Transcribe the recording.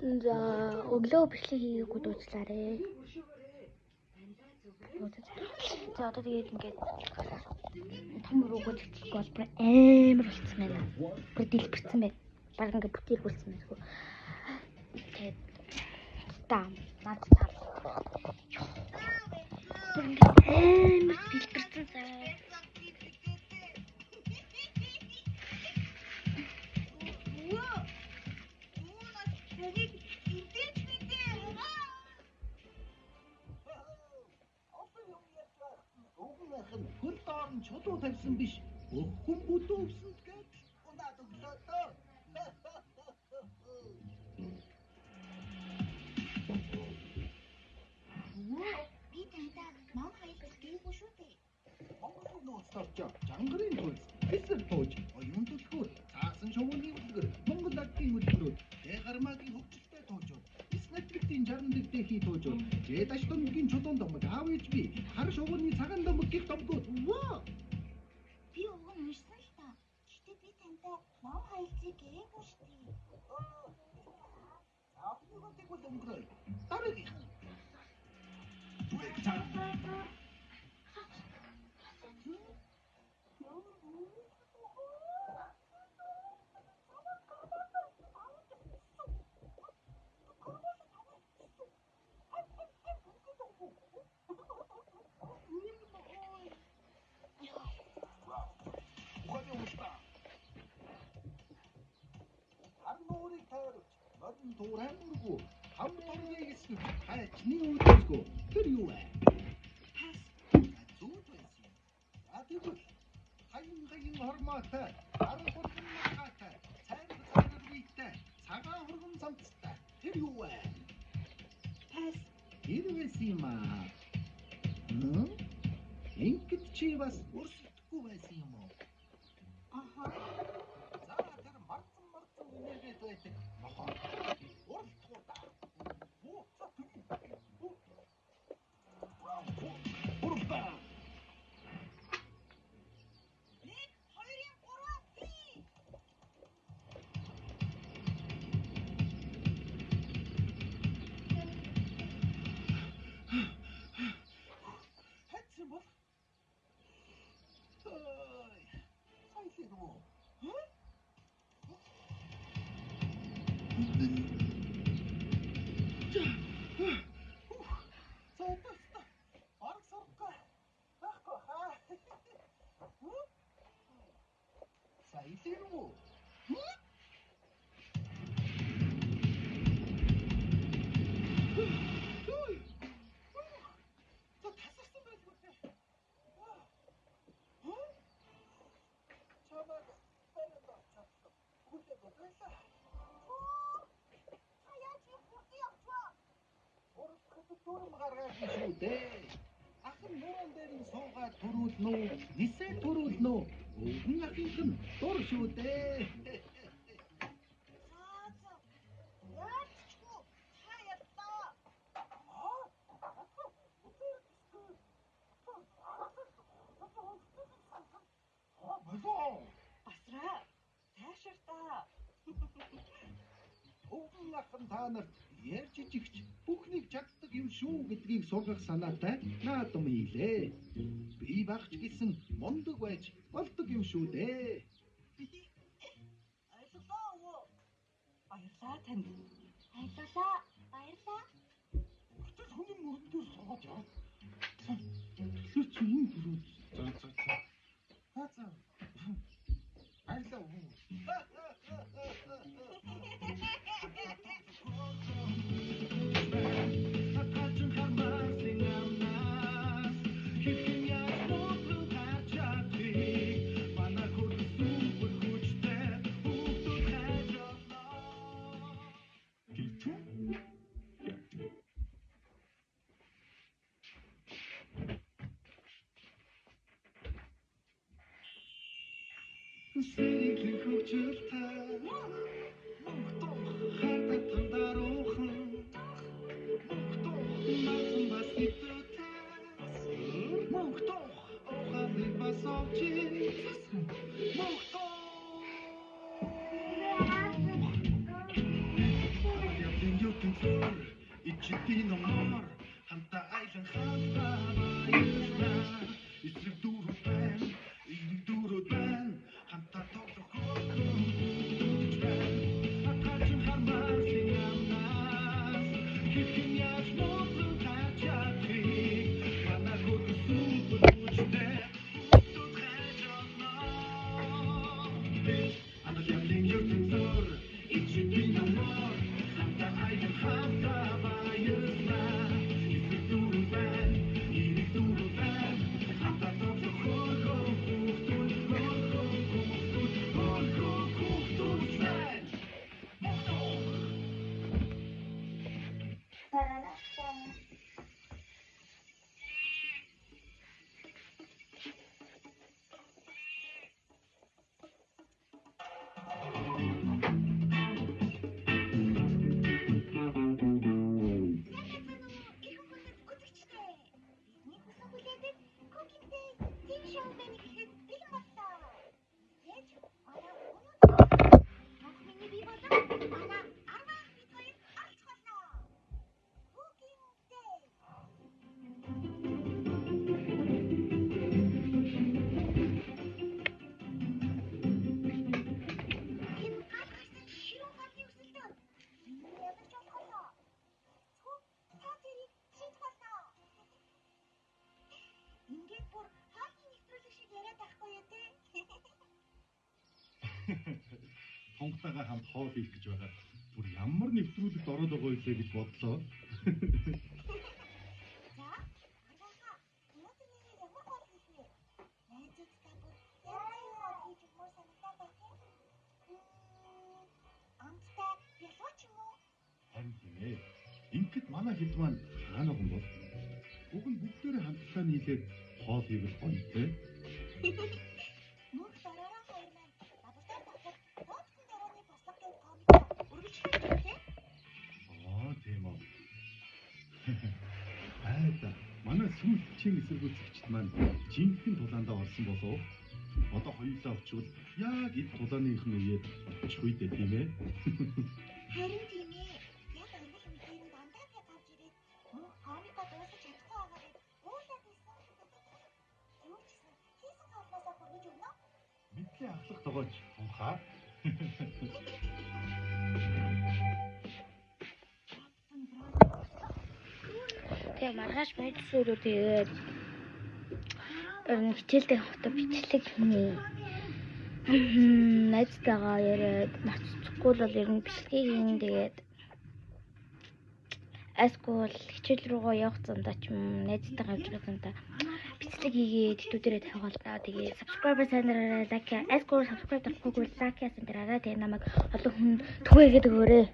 За өглөө бичлэг хийгээгүй дуучлаарэ. За одоо тэгээд ингээд том руугаа зэтлэх бол бүр амар болцсон байна. Бүр дэлбэрсэн байна. Бараг ингээд бүтээл болсон байна. Тэгээд таам наад таа. Бүр ингээд амар дэлбэрсэн заа. Хөл доор нь чулуу тавьсан биш. Өхөн бүдүү өвсөн гэж унаад өглөө дөө. Би тантай ном хайлт гээгүй шүү дээ. Монголын нууцлаарч жангарын тулс хэсэр тууж оюун төлхөөр цаасан шувууны үлгэр Монгол ардын үлгэрүүд Дэгармагийн хөгжилтэй туужууд Снэтлэгтийн 60 дэхий туужууд Жэдаш томгийн чулуун домог аав ээж би хар шувууны цагаан домог гих домгууд ваа. Би уг нь уншсан л та. Гэхдээ би тантай ном хайлтыг гээгүй шүү дээ. Авнигоотыг бол өнгөрөө. Дараагийн. Туураймургүй хамтарны гэсэн хайчны үдсгүй тэр юу вэ? Зүуд байсан. Тэгвэл хаян хормоотой, арга хурдан махаатай, цайраг вийтэй, цагаан хурган цамцтай тэр юу вэ? Пас. Тэр байсан юм аа. Ингээд чи бас өрсөлдөхгүй байсан юм уу? Аха. За тэр марцсан үнэгээд байдаг. Нохоо. Ахын нууран дээр нь суугаад төрүүлнө үү? Нисээ төрүүлнө үү? Өвгөн ахынх нь дур шүү дээ. Басраа. Таашаар та. Өвгөн ахын та нарт ярьж ижигч бүхнийг чаддаг юм шүү гэдгийг сургах санаатай наадам хийлээ. Би багч гэсэн мундаг байж болдог юм шүү дээ. Баярлалаа өвөө. Баярлалаа танд. Баярлалаа. Баярлалаа. Гэтэл хүний мөрөн дээр суугаад яа. Тэгэхээр чи юм бүрүү. За. Баярлалаа өвөө. Сэрийн хөвчөлтэй мөнхтөө хатад тандаруухан мөнхтөө масан бас итүүтэй мөнхтөө охамыг бас овчи мөнхтөө Тонгтойгоо хамт хоол хийх гэж байгаа. Бүр ямар нэвтрүүлэгт ороод байгаа юм бэ гэж бодлоо. Ингээд манай хэд маань хаана гом бол? Уг нь бүгдээрээ хамтдаа нийлээд хоол хийвэл гоё те. Мөнх дараараа хоёр маань бабартаа татдаг тооцсон дарааны бослог гээд комикоо үргэлжлүүлж байна. Тийм үү. Айда манай сүүлчийн эсэргүүцэгчд маань жинхэнэ тулаандаа орсон болов. Одоо хоёулаа очивол яг эд тулааныхын үеэд очих үедээ тийм ээ. Харин тийм ээ. Яг англи үеийн дандаа би гарч ирээд мөнх комикоо дуусгаж чадахгүй байгаа гэд уулаад байсан. Юу ч гэсэн хийсэн хоолноосоо хүргэж өгнө. Бидний ахлах тогооч тунхаа. Тэгээ маргааш мэдсүүрүү тэгээд хичээлдээ хотод бичлэг хийнэ. Найзтайгаа яриад марцчихгүй бол ер нь бичлэгийг хийн тэгээд аскул хичээл рүүгээ явах зандаа ч юм найзтайгаа явж зандаа бичлэг хийгээд хэдүүдэрээ тавигалнаа. Тэгээд subscriber сайнараа лайк аскул subscribe дарахгүйгүй лайк яасан дээрээ тэгээд намайг олон хүн түгээгээд өгөөрэй.